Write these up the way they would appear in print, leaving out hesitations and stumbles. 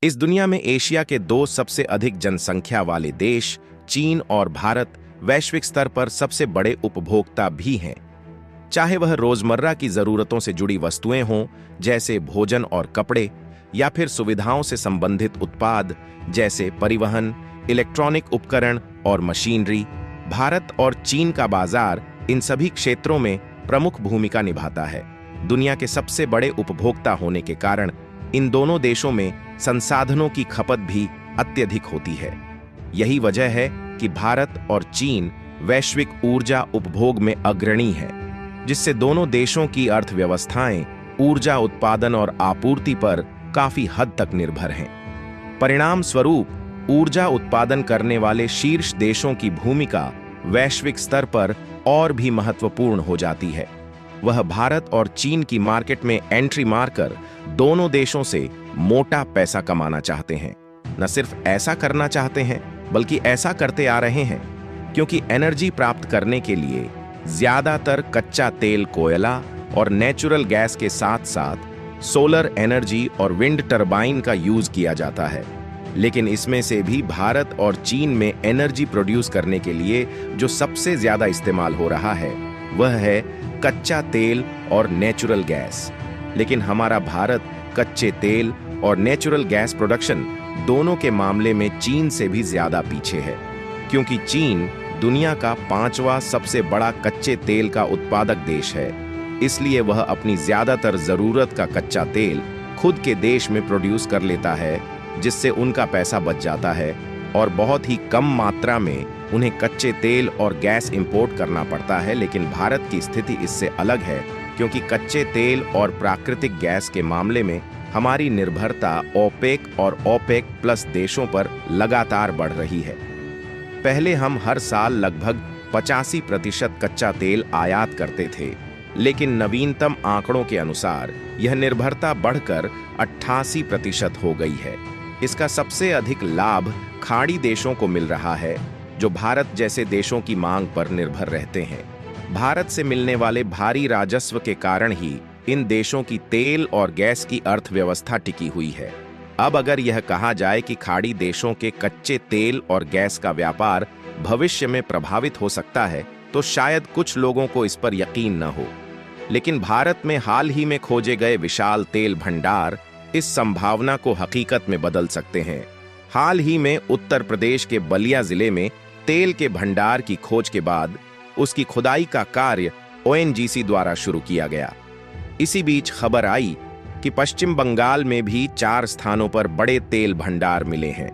इस दुनिया में एशिया के दो सबसे अधिक जनसंख्या वाले देश चीन और भारत वैश्विक स्तर पर सबसे बड़े उपभोक्ता भी हैं। चाहे वह रोजमर्रा की जरूरतों से जुड़ी वस्तुएं हों जैसे भोजन और कपड़े, या फिर सुविधाओं से संबंधित उत्पाद जैसे परिवहन, इलेक्ट्रॉनिक उपकरण और मशीनरी, भारत और चीन का बाजार इन सभी क्षेत्रों में प्रमुख भूमिका निभाता है। दुनिया के सबसे बड़े उपभोक्ता होने के कारण इन दोनों देशों में संसाधनों की खपत भी अत्यधिक होती है। यही वजह है कि भारत और चीन वैश्विक ऊर्जा उपभोग में अग्रणी है, जिससे दोनों देशों की अर्थव्यवस्थाएं ऊर्जा उत्पादन और आपूर्ति पर काफी हद तक निर्भर हैं। परिणाम स्वरूप ऊर्जा उत्पादन करने वाले शीर्ष देशों की भूमिका वैश्विक स्तर पर और भी महत्वपूर्ण हो जाती है। वह भारत और चीन की मार्केट में एंट्री मारकर दोनों देशों से मोटा पैसा कमाना चाहते हैं। न सिर्फ ऐसा करना चाहते हैं, बल्कि ऐसा करते आ रहे हैं, क्योंकि एनर्जी प्राप्त करने के लिए ज्यादातर कच्चा तेल, कोयला और नेचुरल गैस के साथ साथ सोलर एनर्जी और विंड टरबाइन का यूज किया जाता है। लेकिन इसमें से भी भारत और चीन में एनर्जी प्रोड्यूस करने के लिए जो सबसे ज्यादा इस्तेमाल हो रहा है वह है कच्चा तेल और नेचुरल गैस। लेकिन हमारा भारत कच्चे तेल और नेचुरल गैस प्रोडक्शन दोनों के मामले में चीन से भी ज्यादा पीछे है, क्योंकि चीन दुनिया का 5वां सबसे बड़ा कच्चे तेल का उत्पादक देश है। इसलिए वह अपनी ज्यादातर जरूरत का कच्चा तेल खुद के देश में प्रोड्यूस कर लेता है, जिससे उनका पैसा बच जाता है और बहुत ही कम मात्रा में उन्हें कच्चे तेल और गैस इंपोर्ट करना पड़ता है। लेकिन भारत की स्थिति इससे अलग है, क्योंकि कच्चे तेल और प्राकृतिक गैस के मामले में हमारी निर्भरता ओपेक और ओपेक प्लस देशों पर लगातार बढ़ रही है। पहले हम हर साल लगभग 85% कच्चा तेल आयात करते थे, लेकिन नवीनतम आंकड़ों के अनुसार यह निर्भरता बढ़कर 88% हो गई है। इसका सबसे अधिक लाभ खाड़ी देशों को मिल रहा है, जो भारत जैसे देशों की मांग पर निर्भर रहते हैं। भारत से मिलने वाले भारी राजस्व के कारण ही इन देशों की तेल और गैस की अर्थव्यवस्था टिकी हुई है। अब अगर यह कहा जाए कि खाड़ी देशों के कच्चे तेल और गैस का व्यापार भविष्य में प्रभावित हो सकता है, तो शायद कुछ लोगों को इस पर यकीन न हो। लेकिन भारत में हाल ही में खोजे गए विशाल तेल भंडार इस संभावना को हकीकत में बदल सकते हैं। हाल ही में उत्तर प्रदेश के बलिया जिले में तेल के भंडार की खोज के बाद उसकी खुदाई का कार्य ओएनजीसी द्वारा शुरू किया गया। इसी बीच खबर आई कि पश्चिम बंगाल में भी 4 स्थानों पर बड़े तेल भंडार मिले हैं।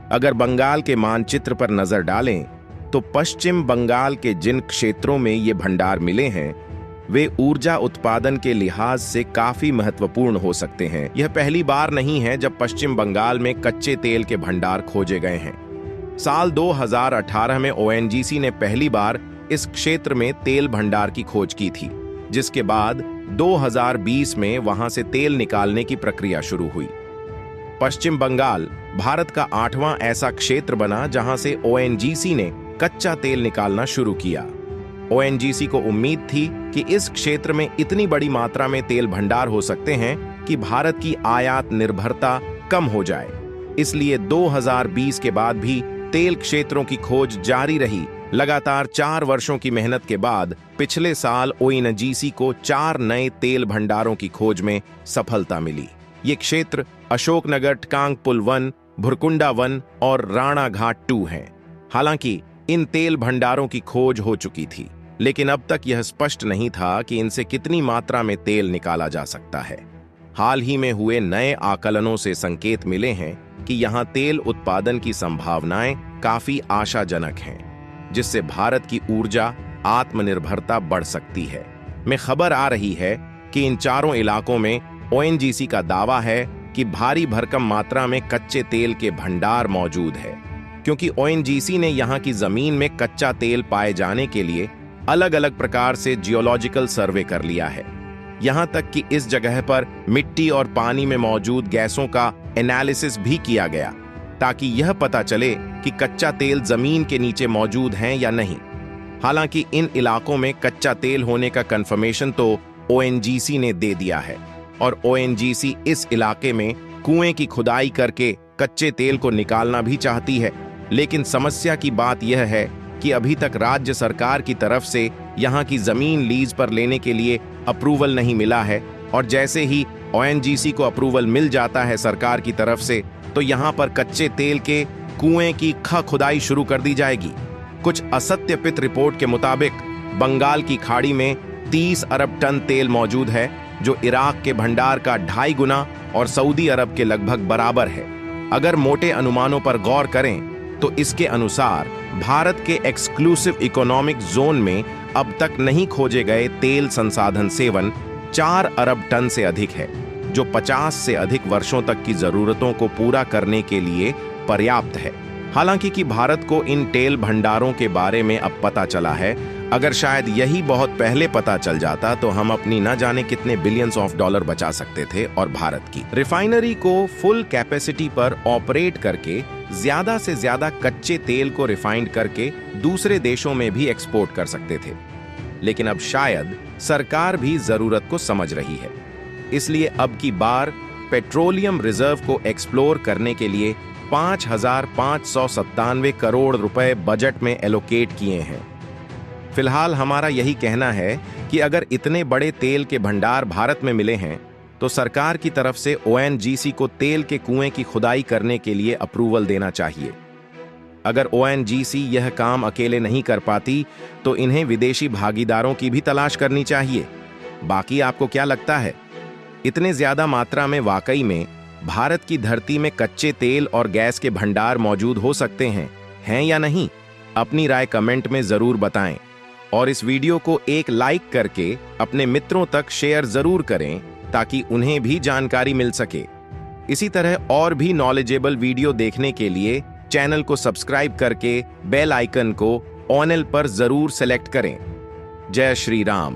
अगर बंगाल के मानचित्र पर नजर डालें तो पश्चिम बंगाल के जिन क्षेत्रों में ये भंडार मिले हैं वे ऊर्जा उत्पादन के लिहाज से काफी महत्वपूर्ण हो सकते हैं। यह पहली बार नहीं है जब पश्चिम बंगाल में कच्चे तेल के भंडार खोजे गए हैं। साल 2018 में ओएनजीसी ने पहली बार इस क्षेत्र में तेल भंडार की खोज की थी, जिसके बाद 2020 में वहां से तेल निकालने की प्रक्रिया शुरू हुई। पश्चिम बंगाल भारत का 8वां ऐसा क्षेत्र बना जहां से ओएनजीसी ने कच्चा तेल निकालना शुरू किया। ओएनजीसी को उम्मीद थी कि इस क्षेत्र में इतनी बड़ी मात्रा में तेल भंडार हो सकते हैं कि भारत की आयात निर्भरता कम हो जाए। इसलिए 2020 के बाद भी तेल क्षेत्रों की खोज जारी रही। लगातार 4 वर्षों की मेहनत के बाद पिछले साल ओएनजीसी को 4 नए तेल भंडारों की खोज में सफलता मिली। ये क्षेत्र अशोकनगर, टकांगपुल 1, भुरकुंडा 1 और राणा घाट 2 हैं। हालांकि इन तेल भंडारों की खोज हो चुकी थी, लेकिन अब तक यह स्पष्ट नहीं था कि इनसे कितनी मात्रा में तेल निकाला जा सकता है। हाल ही में हुए नए आकलनों से संकेत मिले हैं कि यहां तेल उत्पादन की संभावनाएं काफी आशाजनक हैं, जिससे भारत की ऊर्जा आत्मनिर्भरता बढ़ सकती है। में खबर आ रही है कि इन चारों इलाकों में ओएनजीसी का दावा है कि भारी भरकम मात्रा में कच्चे तेल के भंडार मौजूद है, क्योंकि ओएनजीसी ने यहां की जमीन में कच्चा तेल पाए जाने के लिए अलग अलग प्रकार से जियोलॉजिकल सर्वे कर लिया है। यहां तक कि इस जगह पर मिट्टी और पानी में मौजूद गैसों का एनालिसिस भी किया गया, ताकि यह पता चले कि कच्चा तेल जमीन के नीचे मौजूद है या नहीं। हालांकि इन इलाकों में कच्चा तेल होने का कंफर्मेशन तो ओएनजीसी ने दे दिया है और ओएनजीसी इस इलाके में कुएं की खुदाई करके कच्चे तेल को निकालना भी चाहती है। लेकिन समस्या की बात यह है कि अभी तक राज्य सरकार की तरफ से यहाँ की जमीन लीज पर लेने के लिए अप्रूवल नहीं मिला है, और जैसे ही ओएनजीसी को अप्रूवल मिल जाता है सरकार की तरफ से, तो यहाँ पर कच्चे तेल के कुएं की खुदाई शुरू कर दी जाएगी। कुछ असत्यापित रिपोर्ट के मुताबिक बंगाल की खाड़ी में 30 अरब टन तेल मौजूद है, जो इराक के भंडार का 2.5 गुना और सऊदी अरब के लगभग बराबर है। अगर मोटे अनुमानों पर गौर करें तो इसके अनुसार भारत के एक्सक्लूसिव इकोनॉमिक जोन में अब तक नहीं खोजे गए तेल संसाधन सेवन 4 अरब टन से अधिक है, जो 50 से अधिक वर्षों तक की जरूरतों को पूरा करने के लिए पर्याप्त है। हालांकि कि भारत को इन तेल भंडारों के बारे में अब पता चला है। अगर शायद यही बहुत पहले पता चल जाता तो हम अपनी न जाने कितने बिलियंस ऑफ डॉलर बचा सकते थे, और भारत की रिफाइनरी को फुल कैपेसिटी पर ऑपरेट करके ज्यादा से ज्यादा कच्चे तेल को रिफाइंड करके दूसरे देशों में भी एक्सपोर्ट कर सकते थे। लेकिन अब शायद सरकार भी जरूरत को समझ रही है, इसलिए अब की बार पेट्रोलियम रिजर्व को एक्सप्लोर करने के लिए 5,597 करोड़ रुपए बजट में एलोकेट किए हैं। फिलहाल हमारा यही कहना है कि अगर इतने बड़े तेल के भंडार भारत में मिले हैं तो सरकार की तरफ से ओएनजीसी को तेल के कुएं की खुदाई करने के लिए अप्रूवल देना चाहिए। अगर ओएनजीसी यह काम अकेले नहीं कर पाती तो इन्हें विदेशी भागीदारों की भी तलाश करनी चाहिए। बाकी आपको क्या लगता है, इतने ज्यादा मात्रा में वाकई में भारत की धरती में कच्चे तेल और गैस के भंडार मौजूद हो सकते हैं या नहीं? अपनी राय कमेंट में जरूर बताएं, और इस वीडियो को एक लाइक करके अपने मित्रों तक शेयर जरूर करें ताकि उन्हें भी जानकारी मिल सके। इसी तरह और भी नॉलेजेबल वीडियो देखने के लिए चैनल को सब्सक्राइब करके बेल आइकन को ऑल पर जरूर सेलेक्ट करें। जय श्री राम।